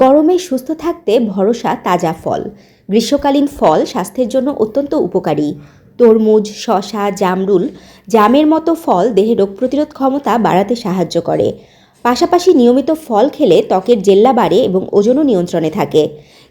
গরমে সুস্থ থাকতে ভরসা তাজা ফল। গ্রীষ্মকালীন ফল স্বাস্থ্যের জন্য অত্যন্ত উপকারী। তরমুজ, শসা, জামরুল, জামের মতো ফল দেহে রোগ প্রতিরোধ ক্ষমতা বাড়াতে সাহায্য করে। পাশাপাশি নিয়মিত ফল খেলে ত্বকের জেল্লা বাড়ে এবং ওজনও নিয়ন্ত্রণে থাকে।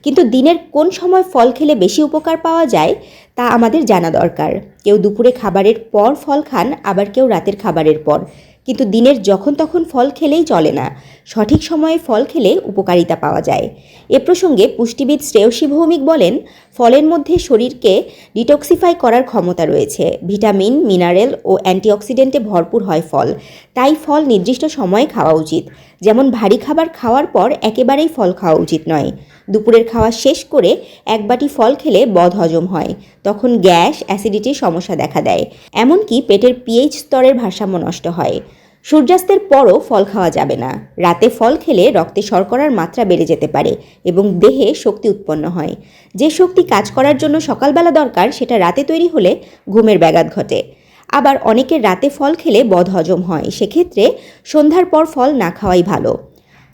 কিন্তু দিনের কোন সময় ফল খেলে বেশি উপকার পাওয়া যায় তা আমাদের জানা দরকার। কেউ দুপুরে খাবারের পর ফল খান, আবার কেউ রাতের খাবারের পর। কিন্তু দিনের যখন তখন ফল খেলেই চলে না, সঠিক সময়ে ফল খেলে উপকারিতা পাওয়া যায়। এ প্রসঙ্গে পুষ্টিবিদ শ্রেয়সী ভৌমিক বলেন, ফলের মধ্যে শরীরকে ডিটক্সিফাই করার ক্ষমতা রয়েছে। ভিটামিন, মিনারেল ও অ্যান্টিঅক্সিডেন্টে ভরপুর হয় ফল। তাই ফল নির্দিষ্ট সময়ে খাওয়া উচিত। যেমন ভারী খাবার খাওয়ার পর একেবারেই ফল খাওয়া উচিত নয়। দুপুরের খাওয়া শেষ করে এক বাটি ফল খেলে বদহজম হয়। তখন গ্যাস, অ্যাসিডিটির সমস্যা দেখা দেয়। এমনকি পেটের পিএইচ স্তরের ভারসাম্য নষ্ট হয়। সূর্যাস্তের পরও ফল খাওয়া যাবে না। রাতে ফল খেলে রক্তে শর্করার মাত্রা বেড়ে যেতে পারে এবং দেহে শক্তি উৎপন্ন হয়। যে শক্তি কাজ করার জন্য সকালবেলা দরকার, সেটা রাতে তৈরি হলে ঘুমের ব্যাঘাত ঘটে। আবার অনেকের রাতে ফল খেলে বদহজম হয়। সেক্ষেত্রে সন্ধ্যার পর ফল না খাওয়াই ভালো।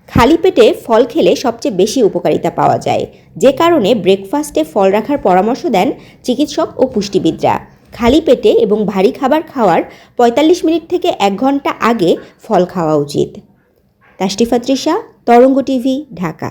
খালি পেটে ফল খেলে সবচেয়ে বেশি উপকারিতা পাওয়া যায়, যে কারণে ব্রেকফাস্টে ফল রাখার পরামর্শ দেন চিকিৎসক ও পুষ্টিবিদরা। খালি পেটে এবং ভারী খাবার খাওয়ার ৪৫ মিনিট থেকে ১ ঘন্টা আগে ফল খাওয়া উচিত। তাশরিফা তৃষা, তরঙ্গ টিভি, ঢাকা।